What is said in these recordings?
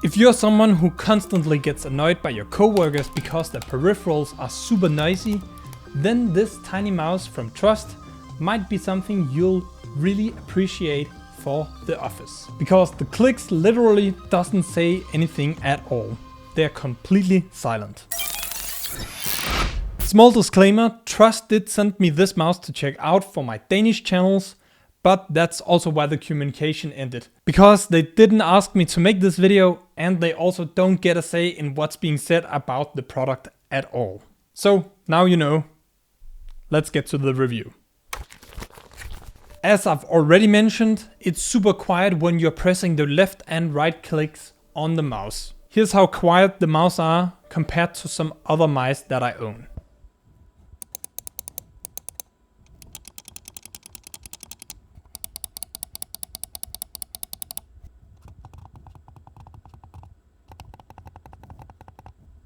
If you're someone who constantly gets annoyed by your coworkers because their peripherals are super noisy, then this tiny mouse from Trust might be something you'll really appreciate for the office. Because the clicks literally doesn't say anything at all. They're completely silent. Small disclaimer, Trust did send me this mouse to check out for my Danish channels, but that's also why the communication ended. Because they didn't ask me to make this video and they also don't get a say in what's being said about the product at all. So now you know, let's get to the review. As I've already mentioned, it's super quiet when you're pressing the left and right clicks on the mouse. Here's how quiet the mouse are compared to some other mice that I own.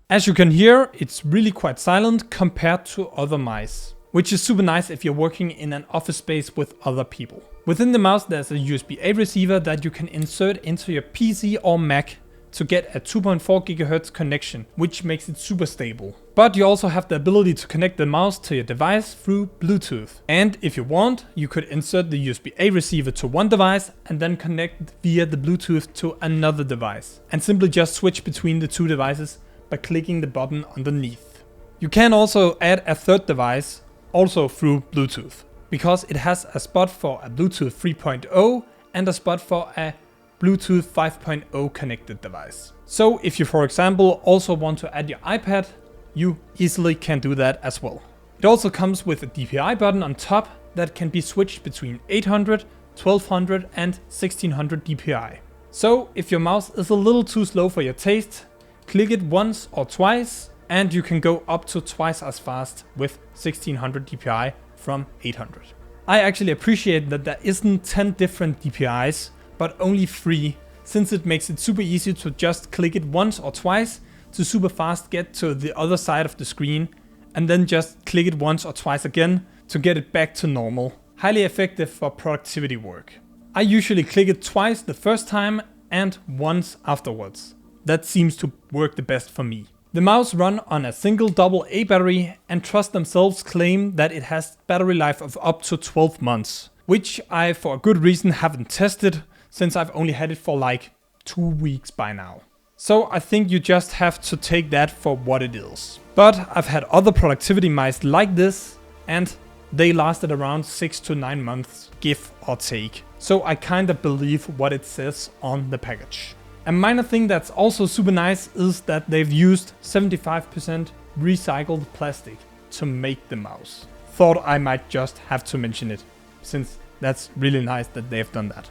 As you can hear, it's really quite silent compared to other mice, which is super nice if you're working in an office space with other people. Within the mouse there's a USB-A receiver that you can insert into your PC or Mac to get a 2.4 GHz connection, which makes it super stable. But you also have the ability to connect the mouse to your device through Bluetooth. And if you want, you could insert the USB-A receiver to one device and then connect via the Bluetooth to another device. And simply just switch between the two devices by clicking the button underneath. You can also add a third device, also through Bluetooth, because it has a spot for a Bluetooth 3.0 and a spot for a Bluetooth 5.0 connected device. So if you, for example, also want to add your iPad, you easily can do that as well. It also comes with a DPI button on top that can be switched between 800, 1200 and 1600 DPI. So if your mouse is a little too slow for your taste, click it once or twice and you can go up to twice as fast with 1600 DPI from 800. I actually appreciate that there isn't 10 different DPIs, but only 3, since it makes it super easy to just click it once or twice to super fast get to the other side of the screen and then just click it once or twice again to get it back to normal. Highly effective for productivity work. I usually click it twice the first time and once afterwards. That seems to work the best for me. The mouse run on a single AA battery and Trust themselves claim that it has battery life of up to 12 months, which I for a good reason haven't tested since I've only had it for like 2 weeks by now. So I think you just have to take that for what it is. But I've had other productivity mice like this and they lasted around 6 to 9 months, give or take. So I kinda believe what it says on the package. A minor thing that's also super nice is that they've used 75% recycled plastic to make the mouse. Thought I might just have to mention it, since that's really nice that they've done that.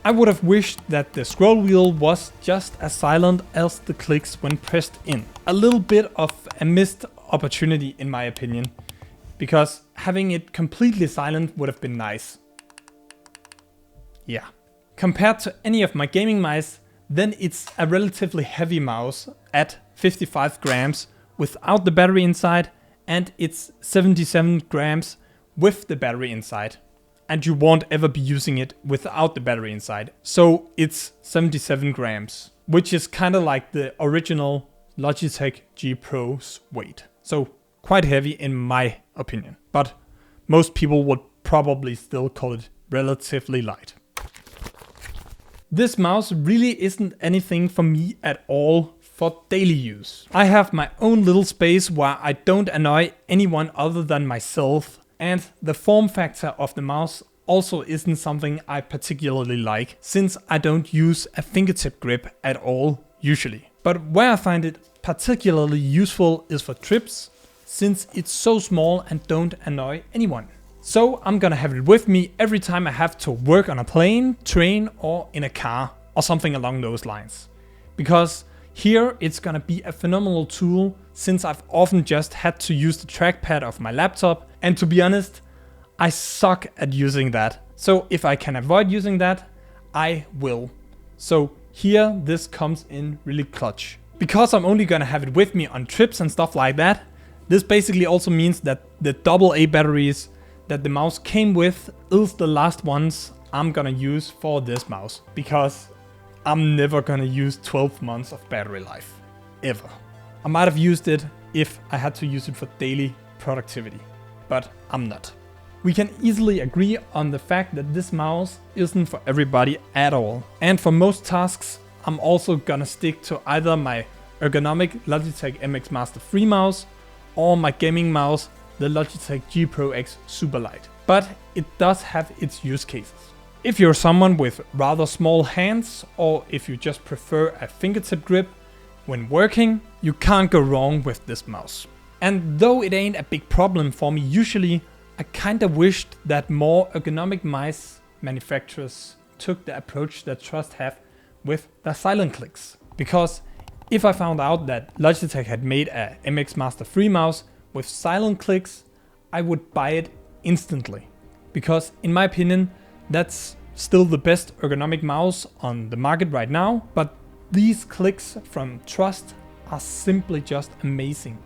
I would have wished that the scroll wheel was just as silent as the clicks when pressed in. A little bit of a missed opportunity in my opinion, because having it completely silent would have been nice. Yeah. Compared to any of my gaming mice, then it's a relatively heavy mouse at 55 grams without the battery inside, and it's 77 grams with the battery inside. And you won't ever be using it without the battery inside. So it's 77 grams, which is kind of like the original Logitech G Pro's weight. So quite heavy in my opinion, but most people would probably still call it relatively light. This mouse really isn't anything for me at all for daily use. I have my own little space where I don't annoy anyone other than myself, and the form factor of the mouse also isn't something I particularly like, since I don't use a fingertip grip at all usually. But where I find it particularly useful is for trips, since it's so small and don't annoy anyone. So I'm gonna have it with me every time I have to work on a plane, train, or in a car, or something along those lines. Because here it's gonna be a phenomenal tool, since I've often just had to use the trackpad of my laptop, and to be honest, I suck at using that. So if I can avoid using that, I will. So here this comes in really clutch. Because I'm only gonna have it with me on trips and stuff like that, this basically also means that the AA batteries that the mouse came with is the last ones I'm gonna use for this mouse, because I'm never gonna use 12 months of battery life. Ever. I might have used it if I had to use it for daily productivity, but I'm not. We can easily agree on the fact that this mouse isn't for everybody at all. And for most tasks, I'm also gonna stick to either my ergonomic Logitech MX Master 3 mouse or my gaming mouse, the Logitech G Pro X Superlight. But it does have its use cases. If you're someone with rather small hands, or if you just prefer a fingertip grip when working, you can't go wrong with this mouse. And though it ain't a big problem for me usually, I kinda wished that more ergonomic mice manufacturers took the approach that Trust have with their silent clicks. Because if I found out that Logitech had made a MX Master 3 mouse with silent clicks, I would buy it instantly. Because in my opinion, that's still the best ergonomic mouse on the market right now, but these clicks from Trust are simply just amazing.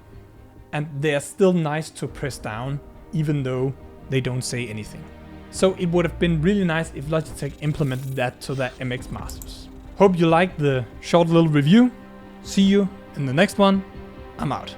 And they are still nice to press down, even though they don't say anything. So it would have been really nice if Logitech implemented that to their MX Masters. Hope you liked the short little review. See you in the next one. I'm out.